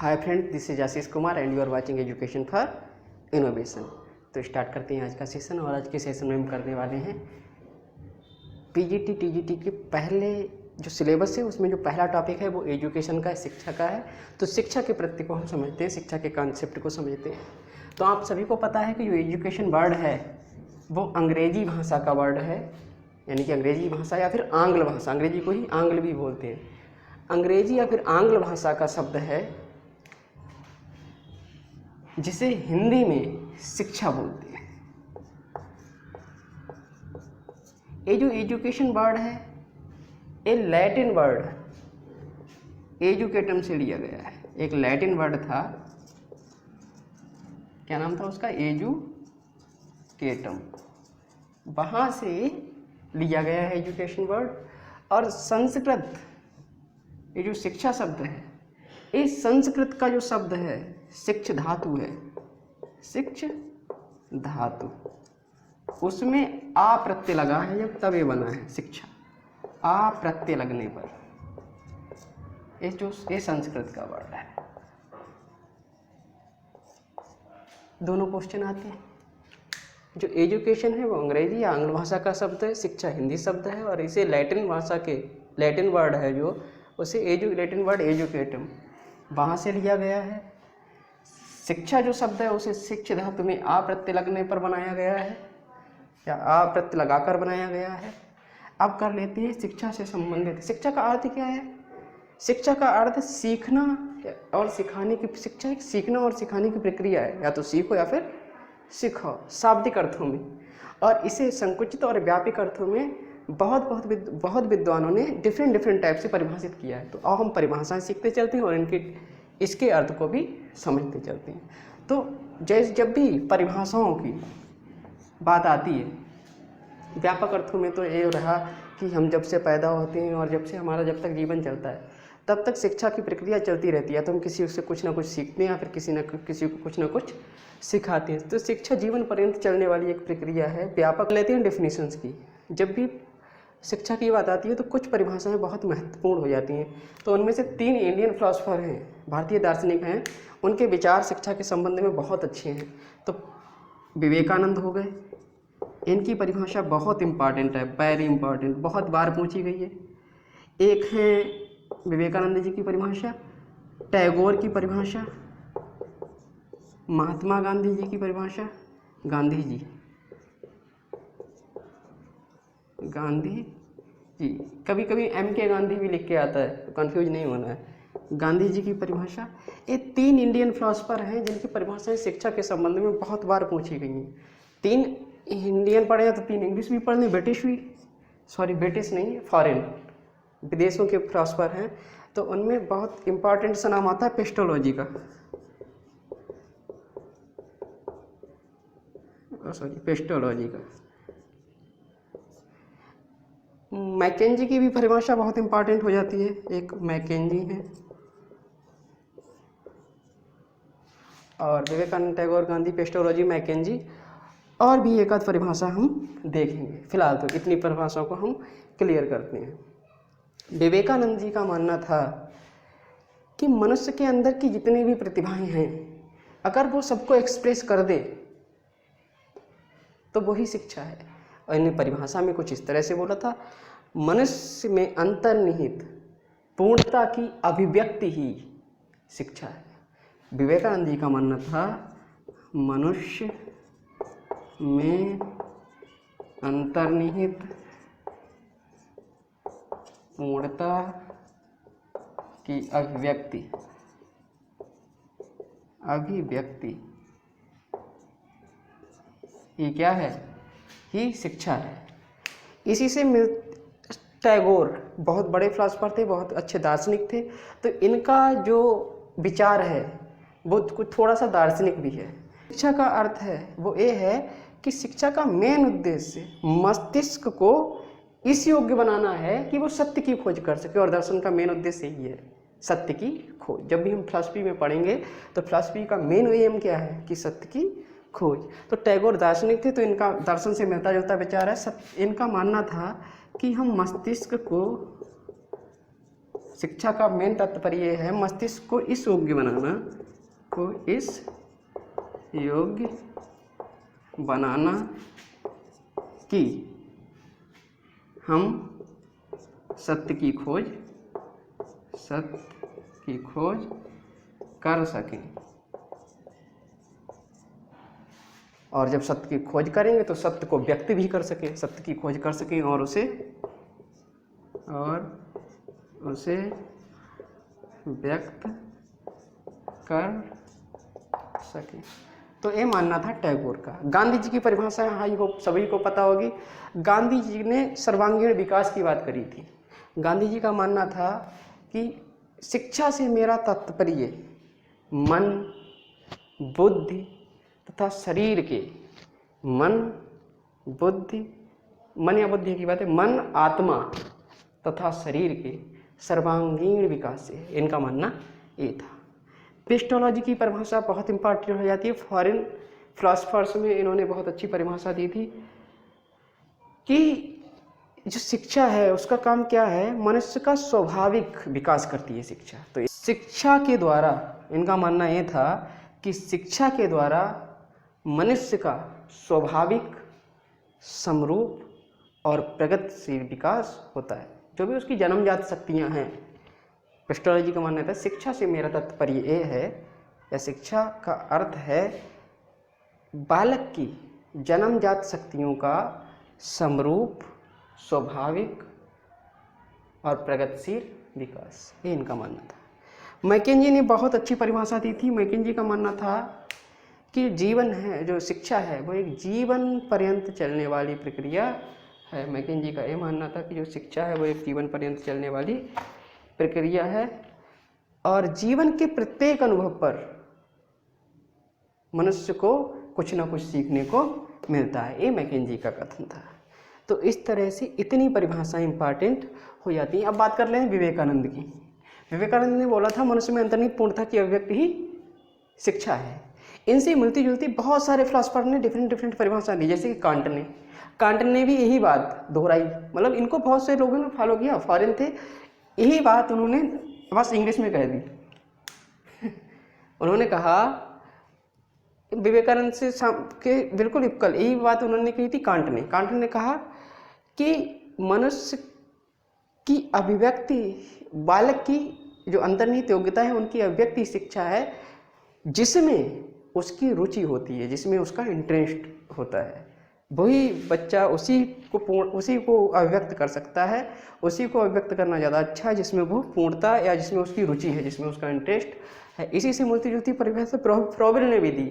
Hi friend, this is Ashish Kumar and you are watching education for innovation. तो start करते हैं आज का सेशन। और आज के सेशन में हम करने वाले हैं पीजीटी टीजीटी के पहले जो सिलेबस है उसमें जो पहला टॉपिक है वो एजुकेशन का है, शिक्षा का है। तो शिक्षा के प्रति को हम समझते हैं, शिक्षा के कॉन्सेप्ट को समझते हैं। तो आप सभी को पता है कि जो एजुकेशन वर्ड है वो अंग्रेजी भाषा का वर्ड है, यानी कि अंग्रेजी भाषा या फिर आंग्ल भाषा, अंग्रेजी को ही आंग्ल भी बोलते हैं। अंग्रेजी या फिर आंग्ल भाषा का शब्द है जिसे हिंदी में शिक्षा बोलते हैं। ये जो एजुकेशन वर्ड है ये लैटिन वर्ड एजुकेटम से लिया गया है। एक लैटिन वर्ड था, क्या नाम था उसका, एजुकेटम, वहाँ से लिया गया है एजुकेशन वर्ड। और संस्कृत, ये जो शिक्षा शब्द है, इस संस्कृत का जो शब्द है शिक्ष धातु है, शिक्ष धातु, उसमें आ प्रत्यय लगा है जब, तब ये बना है शिक्षा। आ प्रत्यय लगने पर ये संस्कृत का वर्ड है। दोनों क्वेश्चन आते हैं। जो एजुकेशन है वो अंग्रेजी या आंग्ल भाषा का शब्द है, शिक्षा हिंदी शब्द है, और इसे लैटिन भाषा के लैटिन वर्ड है जो उसे लैटिन वर्ड एजुकेटम, वहाँ से लिया गया है। शिक्षा जो शब्द है उसे शिक्ष धातु में आ प्रत्यय लगने पर बनाया गया है या आ प्रत्यय लगाकर बनाया गया है। अब कर लेते हैं शिक्षा से संबंधित। शिक्षा का अर्थ क्या है? शिक्षा का अर्थ सीखना और सिखाने की, शिक्षा एक सीखना और सिखाने की प्रक्रिया है, या तो सीखो या फिर सीखो, शाब्दिक अर्थों में। और इसे संकुचित और व्यापक अर्थों में बहुत विद्वानों ने डिफरेंट टाइप से परिभाषित किया है। तो अब हम परिभाषाएं सीखते चलते हैं और इसके अर्थ को भी समझते चलते हैं। तो जब भी परिभाषाओं की बात आती है व्यापक अर्थों में, तो ये रहा कि हम जब से पैदा होते हैं और जब तक जीवन चलता है तब तक शिक्षा की प्रक्रिया चलती रहती है। तो हम किसी से कुछ ना कुछ सीखते हैं या फिर किसी को कुछ ना कुछ सिखाते हैं। तो शिक्षा जीवन पर्यंत चलने वाली एक प्रक्रिया है। व्यापक लेते हैं डेफिनेशंस की। जब भी शिक्षा की बात आती है तो कुछ परिभाषाएं बहुत महत्वपूर्ण हो जाती हैं। तो उनमें से 3 इंडियन फिलोसोफर हैं, भारतीय दार्शनिक हैं, उनके विचार शिक्षा के संबंध में बहुत अच्छे हैं। तो विवेकानंद हो गए, इनकी परिभाषा बहुत इम्पॉर्टेंट है, वेरी इम्पॉर्टेंट, बहुत बार पूछी गई है। एक है विवेकानंद जी की परिभाषा, टैगोर की परिभाषा, महात्मा गांधी जी की परिभाषा, गांधी जी, कभी कभी MK गांधी भी लिख के आता है, तो कंफ्यूज नहीं होना है। गांधी जी की परिभाषा। ये 3 इंडियन फिलोसोफर हैं जिनकी परिभाषाएं शिक्षा के संबंध में बहुत बार पूछी गई हैं। 3 इंडियन पढ़े हैं तो 3 इंग्लिश भी पढ़ लें, ब्रिटिश नहीं, फॉरेन विदेशों के फिलोसोफर हैं। तो उनमें बहुत इम्पॉर्टेंट सा नाम आता है पेस्टोलॉजी का, पेस्टोलॉजी का। मैकेंजी की भी परिभाषा बहुत इम्पॉर्टेंट हो जाती है। एक मैकेंजी है और विवेकानंद, टैगोर, गांधी, पेस्टोलॉजी, मैकेंजी, और भी एक आध परिभाषा हम देखेंगे। फिलहाल तो इतनी परिभाषाओं को हम क्लियर करते हैं। विवेकानंद जी का मानना था कि मनुष्य के अंदर की जितनी भी प्रतिभाएं हैं अगर वो सबको एक्सप्रेस कर दे तो वही शिक्षा है। और इन्हें परिभाषा में कुछ इस तरह से बोला था, मनुष्य में अंतर्निहित पूर्णता की अभिव्यक्ति ही शिक्षा है। विवेकानंद जी का मानना था मनुष्य में अंतर्निहित पूर्णता की अभिव्यक्ति ये क्या है? ही शिक्षा है। इसी से टैगोर बहुत बड़े फिलोसोफर थे, बहुत अच्छे दार्शनिक थे। तो इनका जो विचार है वो कुछ थोड़ा सा दार्शनिक भी है। शिक्षा का अर्थ है वो ये है कि शिक्षा का मेन उद्देश्य मस्तिष्क को इस योग्य बनाना है कि वो सत्य की खोज कर सके। और दर्शन का मेन उद्देश्य यही है, सत्य की खोज। जब भी हम फिलॉसफी में पढ़ेंगे तो फिलॉसफी का मेन एम क्या है कि सत्य की खोज। तो टैगोर दार्शनिक थे, तो इनका दर्शन से मिलता जुलता विचार है। इनका मानना था कि हम मस्तिष्क को शिक्षा का मेन तात्पर्य है मस्तिष्क को इस योग्य बनाना, को इस योग्य बनाना कि हम सत्य की खोज कर सकें। और जब सत्य की खोज करेंगे तो सत्य को व्यक्त भी कर सकें, सत्य की खोज कर सकें और उसे व्यक्त कर सकें। तो ये मानना था टैगोर का। गांधी जी की परिभाषा आई होप सभी को पता होगी। गांधी जी ने सर्वांगीण विकास की बात करी थी। गांधी जी का मानना था कि शिक्षा से मेरा तात्पर्य मन, बुद्धि तथा शरीर के मन या बुद्धि की बात है, मन, आत्मा तथा शरीर के सर्वांगीण विकास से, इनका मानना ये था। पिस्टोलॉजी की परिभाषा बहुत इंपॉर्टेंट हो जाती है। फॉरेन फिलोसफर्स में इन्होंने बहुत अच्छी परिभाषा दी थी कि जो शिक्षा है उसका काम क्या है, मनुष्य का स्वाभाविक विकास करती है शिक्षा। तो शिक्षा के द्वारा, इनका मानना यह था कि शिक्षा के द्वारा मनुष्य का स्वाभाविक, समरूप और प्रगतिशील विकास होता है। जो भी उसकी जन्मजात शक्तियां हैं, पिस्टोलॉजी का मानना था शिक्षा से मेरा तात्पर्य ये है, या शिक्षा का अर्थ है बालक की जन्मजात शक्तियों का समरूप, स्वाभाविक और प्रगतिशील विकास, ये इनका मानना था। मैकेंजी ने बहुत अच्छी परिभाषा दी थी। मैकेंजी का मानना था कि जीवन है, जो शिक्षा है वो एक जीवन पर्यंत चलने वाली प्रक्रिया है। मैकेंजी का ये मानना था कि जो शिक्षा है वो एक जीवन पर्यंत चलने वाली प्रक्रिया है और जीवन के प्रत्येक अनुभव पर मनुष्य को कुछ ना कुछ सीखने को मिलता है। ये मैकेंजी का कथन था। तो इस तरह से इतनी परिभाषाएं इंपॉर्टेंट हो जाती हैं। अब बात कर लें विवेकानंद की। विवेकानंद ने बोला था मनुष्य में अंतर्निहित पूर्णता की अभिव्यक्ति ही शिक्षा है। इनसे मिलती जुलती बहुत सारे फिलोसफर ने डिफरेंट परिभाषा दी, जैसे कि कांट ने भी यही बात दोहराई। मतलब इनको बहुत से लोगों ने फॉलो किया, फॉरेन थे, यही बात उन्होंने बस इंग्लिश में कह दी। उन्होंने कहा विवेकानंद से के बिल्कुल इक्वल यही बात उन्होंने कही थी कांट ने कहा कि मनुष्य की अभिव्यक्ति, बालक की जो अंतर्निहित योग्यता है उनकी अभिव्यक्ति शिक्षा है, जिसमें उसकी रुचि होती है, जिसमें उसका इंटरेस्ट होता है। वही बच्चा उसी को अभिव्यक्त कर सकता है। उसी को अभिव्यक्त करना ज़्यादा अच्छा है जिसमें वो पूर्णता या जिसमें उसकी रुचि है, जिसमें उसका इंटरेस्ट है। इसी से मिलती जुलती परिभाषा फ्रॉबेल ने भी दी।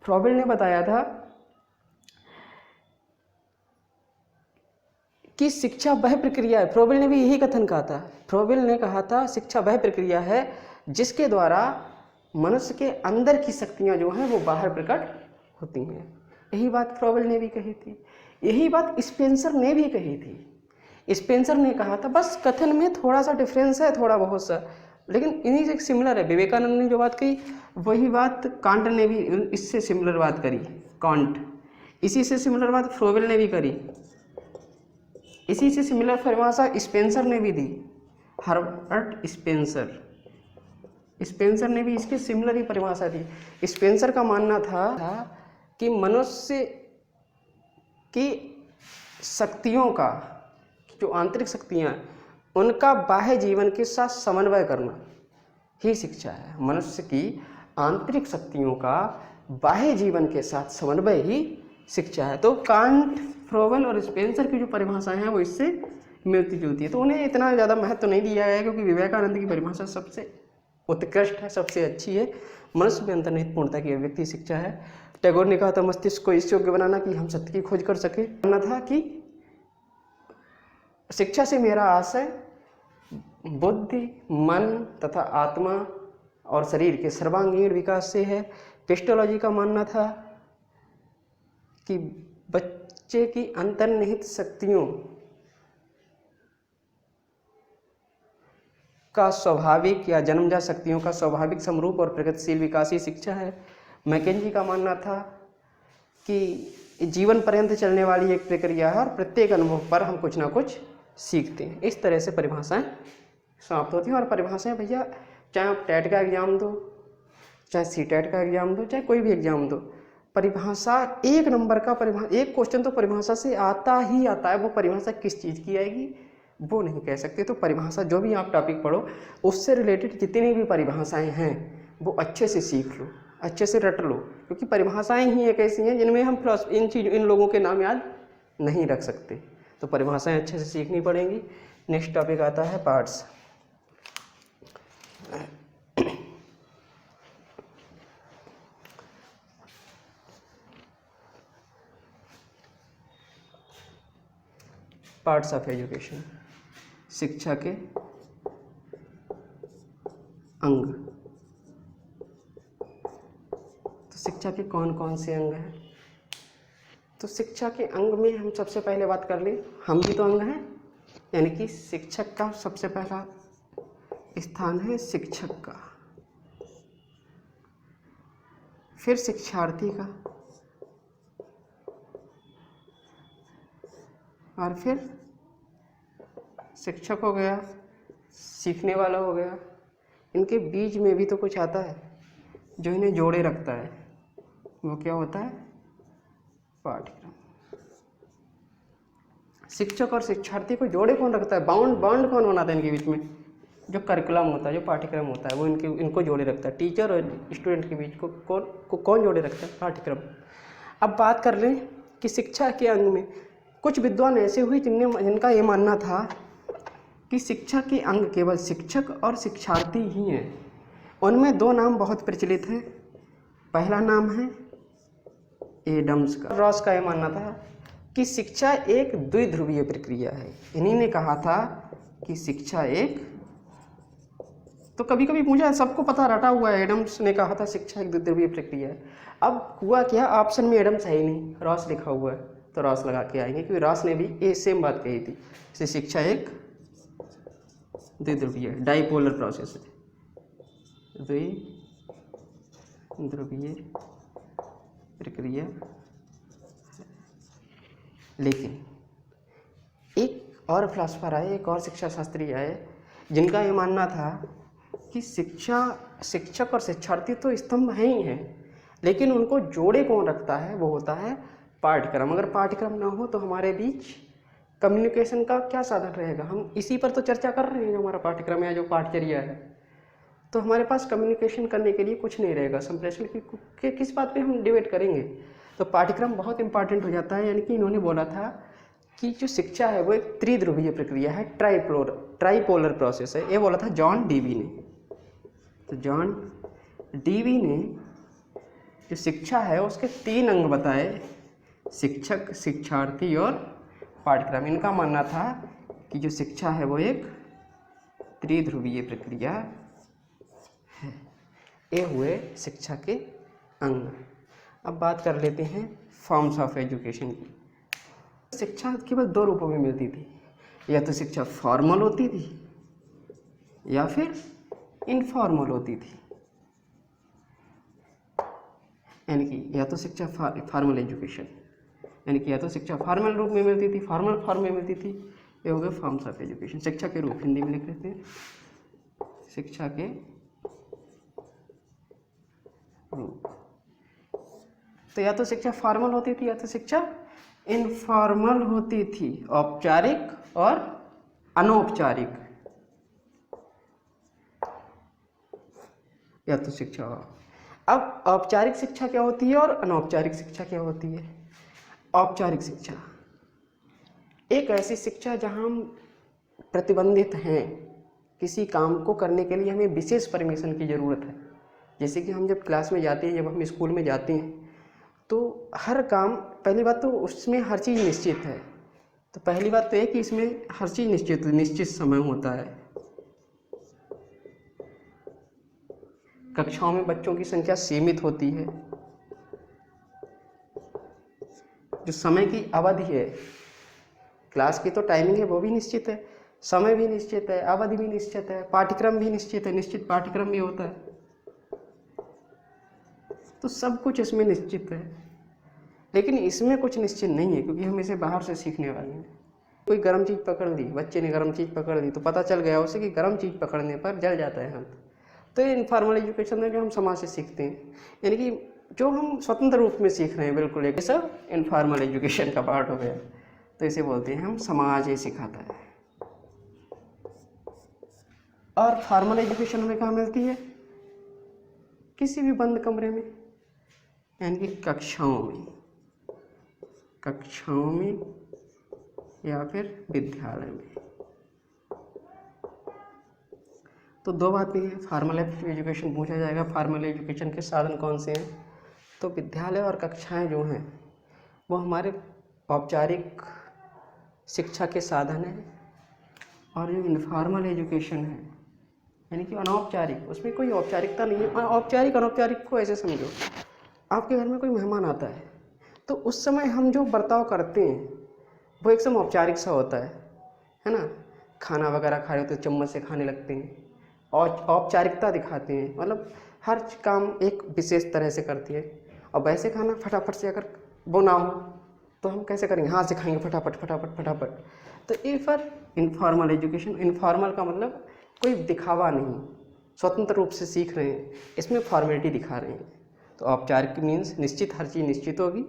फ्रॉबेल ने बताया था कि शिक्षा वह प्रक्रिया है। फ्रॉबेल ने भी यही कथन कहा था। फ्रॉबेल ने कहा था शिक्षा वह प्रक्रिया है जिसके द्वारा मनुष्य के अंदर की शक्तियां जो हैं वो बाहर प्रकट होती हैं। यही बात फ्रॉबेल ने भी कही थी। यही बात स्पेंसर ने भी कही थी। स्पेंसर ने कहा था, बस कथन में थोड़ा सा डिफरेंस है, थोड़ा बहुत सा, लेकिन इन्हीं से सिमिलर है। विवेकानंद ने जो बात कही वही बात कांट ने भी इससे सिमिलर बात करी। कांट इसी से सिमिलर बात फ्रॉबेल ने भी करी। इसी से सिमिलर परिभाषा स्पेंसर ने भी दी। हर्बर्ट स्पेंसर ने भी इसके सिमिलर ही परिभाषा दी। स्पेंसर का मानना था कि मनुष्य की शक्तियों का, जो आंतरिक शक्तियाँ, उनका बाह्य जीवन के साथ समन्वय करना ही शिक्षा है। मनुष्य की आंतरिक शक्तियों का बाह्य जीवन के साथ समन्वय ही शिक्षा है। तो कांट, फ्रॉबेल और स्पेंसर की जो परिभाषाएं हैं वो इससे मिलती जुलती है। तो उन्हें इतना ज़्यादा महत्व नहीं दिया है क्योंकि विवेकानंद की परिभाषा सबसे उत्कृष्ट है, सबसे अच्छी है। मनुष्य में अंतर्निहित पूर्णता की अभिव्यक्ति शिक्षा है। टैगोर ने कहा था मस्तिष्क को इस योग्य बनाना कि हम सत्य की खोज कर सके। मानना था कि शिक्षा से मेरा आशय बुद्धि, मन तथा आत्मा और शरीर के सर्वांगीण विकास से है। पिस्टोलॉजी का मानना था कि बच्चे की अंतर्निहित शक्तियों का स्वाभाविक या जन्मजात शक्तियों का स्वाभाविक समरूप और प्रगतिशील विकास ही शिक्षा है। मैकेंजी का मानना था कि जीवन पर्यंत चलने वाली एक प्रक्रिया है और प्रत्येक अनुभव पर हम कुछ ना कुछ सीखते हैं। इस तरह से परिभाषाएं समाप्त होती हैं। और परिभाषाएं भैया चाहे आप टेट का एग्ज़ाम दो, चाहे सीटेट का एग्ज़ाम दो, चाहे कोई भी एग्ज़ाम दो, परिभाषा एक नंबर का एक क्वेश्चन तो परिभाषा से आता ही आता है। वो परिभाषा किस चीज़ की आएगी वो नहीं कह सकते। तो परिभाषा जो भी आप टॉपिक पढ़ो उससे रिलेटेड जितनी भी परिभाषाएं हैं वो अच्छे से सीख लो, अच्छे से रट लो, क्योंकि परिभाषाएं ही एक ऐसी हैं जिनमें हम इन लोगों के नाम याद नहीं रख सकते। तो परिभाषाएं अच्छे से सीखनी पड़ेंगी। नेक्स्ट टॉपिक आता है पार्ट्स। पार्ट्स ऑफ एजुकेशन, शिक्षा के अंग। तो शिक्षा के कौन कौन से अंग हैं? तो शिक्षा के अंग में हम सबसे पहले बात कर लें, हम भी तो अंग हैं, यानी कि शिक्षक का सबसे पहला स्थान है शिक्षक का, फिर शिक्षार्थी का, और फिर शिक्षक हो गया, सीखने वाला हो गया। इनके बीच में भी तो कुछ आता है जो इन्हें जोड़े रखता है, वो क्या होता है? पाठ्यक्रम। शिक्षक और शिक्षार्थी को जोड़े कौन रखता है? बॉन्ड कौन बनाता है इनके बीच में? जो करिकुलम होता है, जो पाठ्यक्रम होता है, वो इनको जोड़े रखता है। टीचर और स्टूडेंट के बीच को कौन जोड़े रखता है? पाठ्यक्रम। अब बात कर लें कि शिक्षा के अंग में कुछ विद्वान ऐसे हुए जिनका ये मानना था कि शिक्षा के अंग केवल शिक्षक और शिक्षार्थी ही हैं। उनमें दो नाम बहुत प्रचलित हैं। पहला नाम है एडम्स का। रॉस का ये मानना था कि शिक्षा एक द्विध्रुवीय प्रक्रिया है। इन्हीं ने कहा था कि शिक्षा एक, तो कभी कभी मुझे सबको पता रटा हुआ है, एडम्स ने कहा था शिक्षा एक द्विध्रुवीय प्रक्रिया है। अब हुआ क्या, ऑप्शन में एडम्स है ही नहीं, रॉस लिखा हुआ है, तो रॉस लगा के आएंगे, क्योंकि रॉस ने भी ये सेम बात कही थी कि शिक्षा एक द्विध्रुवीय डाइपोलर प्रोसेस है, द्विध्रुवीय प्रक्रिया। लेकिन एक और फिलासफर आए, एक और शिक्षा शास्त्री आए, जिनका ये मानना था कि शिक्षक और शिक्षार्थी तो स्तंभ हैं ही हैं, लेकिन उनको जोड़े कौन रखता है? वो होता है पाठ्यक्रम। अगर पाठ्यक्रम ना हो तो हमारे बीच कम्युनिकेशन का क्या साधन रहेगा? हम इसी पर तो चर्चा कर रहे हैं, जो हमारा पाठ्यक्रम है, जो पाठचर्या है, तो हमारे पास कम्युनिकेशन करने के लिए कुछ नहीं रहेगा। संप्रेषण के किस बात पे हम डिबेट करेंगे? तो पाठ्यक्रम बहुत इंपॉर्टेंट हो जाता है। यानी कि इन्होंने बोला था कि जो शिक्षा है वो एक त्रिध्रुवीय प्रक्रिया है, ट्राइपोलर प्रोसेस है। ये बोला था जॉन डीवी ने। तो जॉन डीवी ने जो शिक्षा है उसके 3 अंग बताए, शिक्षक, शिक्षार्थी और पाठ्यक्रम। इनका मानना था कि जो शिक्षा है वो एक त्रिध्रुवीय प्रक्रिया है। ये हुए शिक्षा के अंग। अब बात कर लेते हैं फॉर्म्स ऑफ एजुकेशन की। शिक्षा केवल 2 रूपों में मिलती थी, या तो शिक्षा फॉर्मल होती थी या फिर इनफॉर्मल होती थी। यानी कि या तो शिक्षा फॉर्मल एजुकेशन, यानी कि या तो शिक्षा फॉर्मल रूप में मिलती थी, फॉर्मल फॉर्म में मिलती थी। ये हो गए फॉर्म्स ऑफ एजुकेशन। शिक्षा के रूप हिंदी में लिख लेते हैं, शिक्षा के रूप। तो या तो शिक्षा फॉर्मल होती थी या तो शिक्षा इनफॉर्मल होती थी, औपचारिक और अनौपचारिक। या तो शिक्षा, अब औपचारिक शिक्षा क्या होती है और अनौपचारिक शिक्षा क्या होती है? औपचारिक शिक्षा एक ऐसी शिक्षा जहां हम प्रतिबंधित हैं, किसी काम को करने के लिए हमें विशेष परमिशन की ज़रूरत है। जैसे कि हम जब क्लास में जाते हैं, जब हम स्कूल में जाते हैं, तो हर काम, पहली बात तो उसमें हर चीज़ निश्चित है। तो पहली बात तो है कि इसमें हर चीज़ निश्चित समय होता है। कक्षाओं में बच्चों की संख्या सीमित होती है। जो समय की अवधि है, क्लास की तो टाइमिंग है वो भी निश्चित है, समय भी निश्चित है, अवधि भी निश्चित है, पाठ्यक्रम भी निश्चित है, निश्चित पाठ्यक्रम भी होता है। तो सब कुछ इसमें निश्चित है। लेकिन इसमें कुछ निश्चित नहीं है, क्योंकि हम इसे बाहर से सीखने वाले हैं। कोई गर्म चीज़ पकड़ ली, बच्चे ने गर्म चीज़ पकड़ ली तो पता चल गया उसे कि गर्म चीज़ पकड़ने पर जल जाता है हाथ। तो ये इनफॉर्मल एजुकेशन में जो हम समाज से सीखते हैं, यानी कि जो हम स्वतंत्र रूप में सीख रहे हैं, बिल्कुल एक सब इनफॉर्मल एजुकेशन का पार्ट हो गया। तो इसे बोलते हैं हम समाज ये सिखाता है। और फॉर्मल एजुकेशन हमें कहाँ मिलती है? किसी भी बंद कमरे में, यानी कि कक्षाओं में या फिर विद्यालय में। तो दो बातें हैं, फॉर्मल एजुकेशन पूछा जाएगा, फॉर्मल एजुकेशन के साधन कौन से हैं? तो विद्यालय और कक्षाएं जो हैं वो हमारे औपचारिक शिक्षा के साधन हैं, और जो इनफॉर्मल एजुकेशन है यानी कि अनौपचारिक, उसमें कोई औपचारिकता नहीं है। औपचारिक अनौपचारिक को ऐसे समझो, आपके घर में कोई मेहमान आता है तो उस समय हम जो बर्ताव करते हैं वो एकदम औपचारिक सा होता है ना। खाना वगैरह खा रहे हो तो चम्मच से खाने लगते हैं और औपचारिकता दिखाते हैं, मतलब हर काम एक विशेष तरह से करती है। और वैसे खाना फटाफट से अगर वो ना हो तो हम कैसे करेंगे? हाथ से खाएंगे फटाफट फटाफट फटाफट। तो ये फॉर इनफॉर्मल एजुकेशन। इनफॉर्मल का मतलब कोई दिखावा नहीं, स्वतंत्र रूप से सीख रहे हैं, इसमें फॉर्मेलिटी दिखा रहे हैं। तो औपचारिक मीन्स निश्चित, हर चीज़ निश्चित होगी।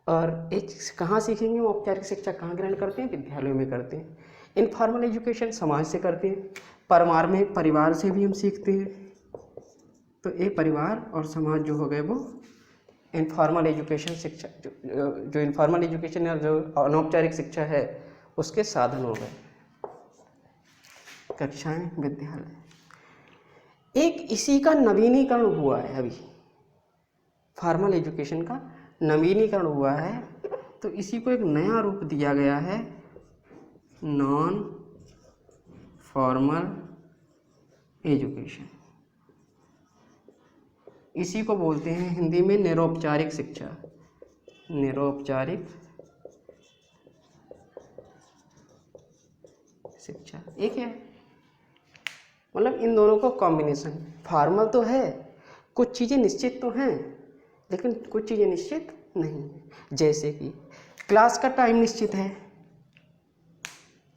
और एक कहाँ सीखेंगे? वो औपचारिक शिक्षा कहाँ ग्रहण करते हैं? विद्यालयों में करते हैं। इनफॉर्मल एजुकेशन समाज से करते हैं, परिवार से भी हम सीखते हैं। तो ये परिवार और समाज जो हो गए वो इनफॉर्मल एजुकेशन शिक्षा, जो इनफॉर्मल एजुकेशन या जो अनौपचारिक शिक्षा है उसके साधन हो गए। कक्षाएं, विद्यालय। एक इसी का नवीनीकरण हुआ है, अभी फॉर्मल एजुकेशन का नवीनीकरण हुआ है, तो इसी को एक नया रूप दिया गया है, नॉन फॉर्मल एजुकेशन। इसी को बोलते हैं हिंदी में निरौपचारिक शिक्षा। निरौपचारिक शिक्षा एक है, मतलब इन दोनों का कॉम्बिनेशन। फॉर्मल तो है, कुछ चीज़ें निश्चित तो हैं लेकिन कुछ चीज़ें निश्चित नहीं। जैसे कि क्लास का टाइम निश्चित है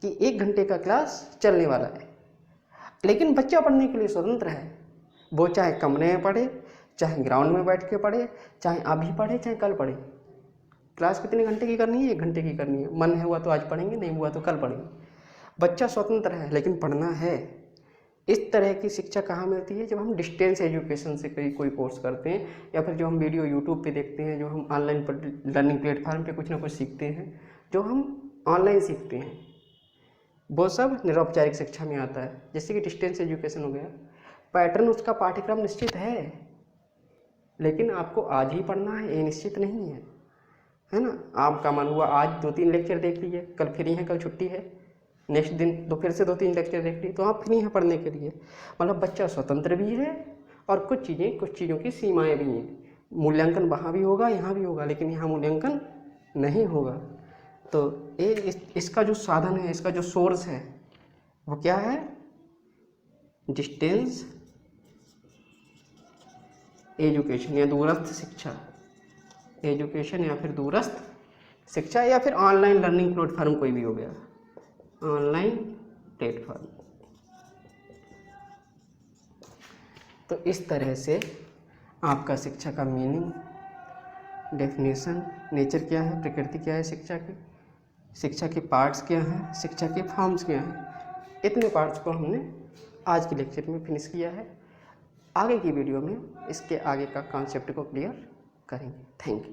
कि 1 घंटे का क्लास चलने वाला है, लेकिन बच्चा पढ़ने के लिए स्वतंत्र है। वो चाहे कमरे में पढ़े, चाहे ग्राउंड में बैठ के पढ़े, चाहे अभी पढ़े, चाहे कल पढ़े। क्लास कितने घंटे की करनी है? 1 घंटे की करनी है। मन है हुआ तो आज पढ़ेंगे, नहीं हुआ तो कल पढ़ेंगे। बच्चा स्वतंत्र है लेकिन पढ़ना है। इस तरह की शिक्षा कहाँ मिलती है? जब हम डिस्टेंस एजुकेशन से कोई कोर्स करते हैं, या फिर जो हम वीडियो यूट्यूब पे देखते हैं, जो हम ऑनलाइन पर लर्निंग प्लेटफार्म पे कुछ ना कुछ सीखते हैं, जो हम ऑनलाइन सीखते हैं, वो सब निरौपचारिक शिक्षा में आता है। जैसे कि डिस्टेंस एजुकेशन हो गया, पैटर्न उसका पाठ्यक्रम निश्चित है लेकिन आपको आज ही पढ़ना है ये निश्चित नहीं है ना। आपका मन हुआ आज 2-3 लेक्चर देख लीजिए, कल फ्री है, कल छुट्टी है, नेक्स्ट दिन तो फिर से 2-3 लेक्चर देख लिए, तो आप फ्री हैं पढ़ने के लिए। मतलब बच्चा स्वतंत्र भी है और कुछ चीज़ों की सीमाएं भी हैं। मूल्यांकन वहाँ भी होगा, यहाँ भी होगा, लेकिन यहाँ मूल्यांकन नहीं होगा। तो ये इसका जो साधन है, इसका जो सोर्स है वो क्या है? डिस्टेंस एजुकेशन या दूरस्थ शिक्षा एजुकेशन, या फिर दूरस्थ शिक्षा, या फिर ऑनलाइन लर्निंग प्लेटफार्म कोई भी हो गया, ऑनलाइन प्लेटफॉर्म। तो इस तरह से आपका शिक्षा का मीनिंग, डेफिनेशन, नेचर क्या है, प्रकृति क्या है शिक्षा की, शिक्षा के पार्ट्स क्या हैं, शिक्षा के फॉर्म्स क्या हैं, इतने पार्ट्स को हमने आज के लेक्चर में फिनिश किया है। आगे की वीडियो में इसके आगे का कॉन्सेप्ट को क्लियर करेंगे। Thank you.